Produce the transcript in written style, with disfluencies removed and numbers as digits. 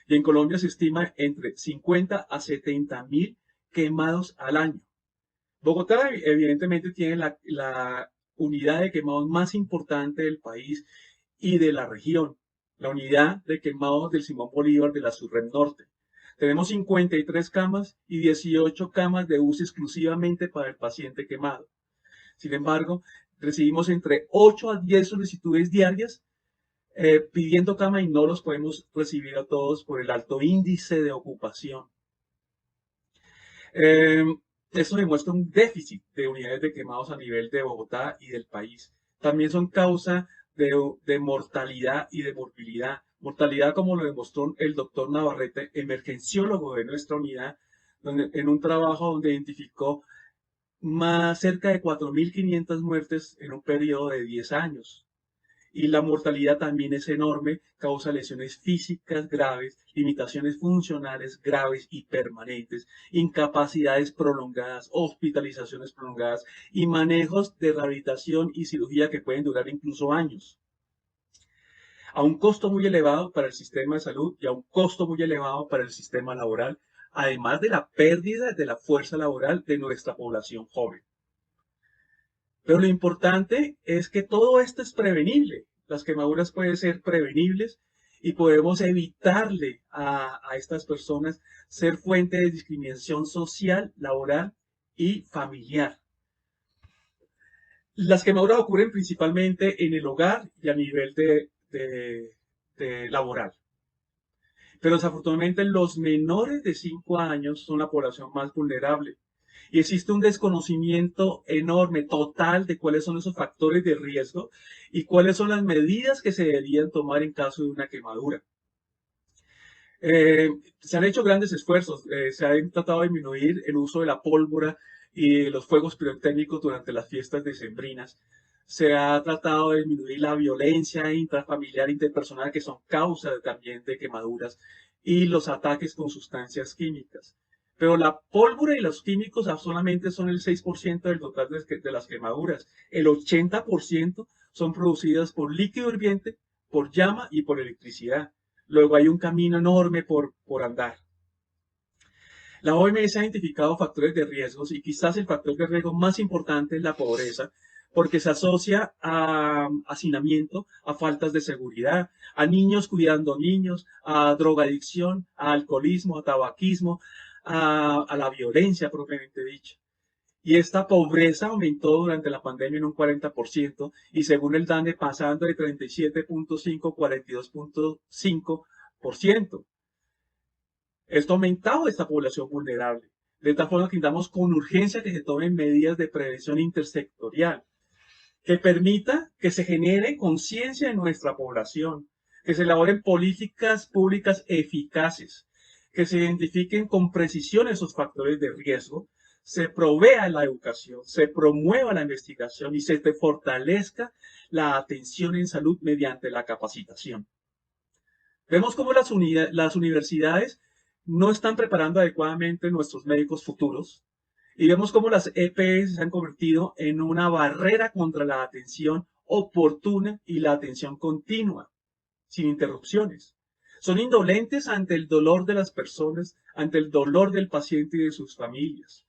Y en Colombia se estima entre 50 a 70.000 quemados al año. Bogotá evidentemente tiene la unidad de quemados más importante del país y de la región, la unidad de quemados del Simón Bolívar de la Subred Norte. Tenemos 53 camas y 18 camas de uso exclusivamente para el paciente quemado. Sin embargo, recibimos entre 8 a 10 solicitudes diarias pidiendo cama y no los podemos recibir a todos por el alto índice de ocupación. Eh, Esto demuestra un déficit de unidades de quemados a nivel de Bogotá y del país. También son causa de mortalidad y de morbilidad. Mortalidad, como lo demostró el doctor Navarrete, emergenciólogo de nuestra unidad, en un trabajo donde identificó más cerca de 4.500 muertes en un periodo de 10 años. Y la mortalidad también es enorme, causa lesiones físicas graves, limitaciones funcionales graves y permanentes, incapacidades prolongadas, hospitalizaciones prolongadas y manejos de rehabilitación y cirugía que pueden durar incluso años, a un costo muy elevado para el sistema de salud y a un costo muy elevado para el sistema laboral, además de la pérdida de la fuerza laboral de nuestra población joven. Pero lo importante es que todo esto es prevenible. Las quemaduras pueden ser prevenibles y podemos evitarle a estas personas ser fuente de discriminación social, laboral y familiar. Las quemaduras ocurren principalmente en el hogar y a nivel de laboral. Pero desafortunadamente los menores de 5 años son la población más vulnerable. Y existe un desconocimiento enorme, total, de cuáles son esos factores de riesgo y cuáles son las medidas que se deberían tomar en caso de una quemadura. Se han hecho grandes esfuerzos, se ha tratado de disminuir el uso de la pólvora y los fuegos pirotécnicos durante las fiestas decembrinas. Se ha tratado de disminuir la violencia intrafamiliar, interpersonal, que son causas también de quemaduras, y los ataques con sustancias químicas. Pero la pólvora y los químicos solamente son el 6% del total de las quemaduras. El 80% son producidas por líquido hirviente, por llama y por electricidad. Luego hay un camino enorme por andar. La OMS ha identificado factores de riesgos y quizás el factor de riesgo más importante es la pobreza, porque se asocia a hacinamiento, a faltas de seguridad, a niños cuidando niños, a drogadicción, a alcoholismo, a tabaquismo, a la violencia propiamente dicha. Y esta pobreza aumentó durante la pandemia en un 40% y según el DANE pasando de 37.5 a 42.5%. Esto ha aumentado esta población vulnerable. De tal forma que necesitamos con urgencia que se tomen medidas de prevención intersectorial que permita que se genere conciencia en nuestra población, que se elaboren políticas públicas eficaces, que se identifiquen con precisión esos factores de riesgo, se provea la educación, se promueva la investigación y se fortalezca la atención en salud mediante la capacitación. Vemos cómo las universidades no están preparando adecuadamente nuestros médicos futuros y vemos cómo las EPS se han convertido en una barrera contra la atención oportuna y la atención continua, sin interrupciones. Son indolentes ante el dolor de las personas, ante el dolor del paciente y de sus familias.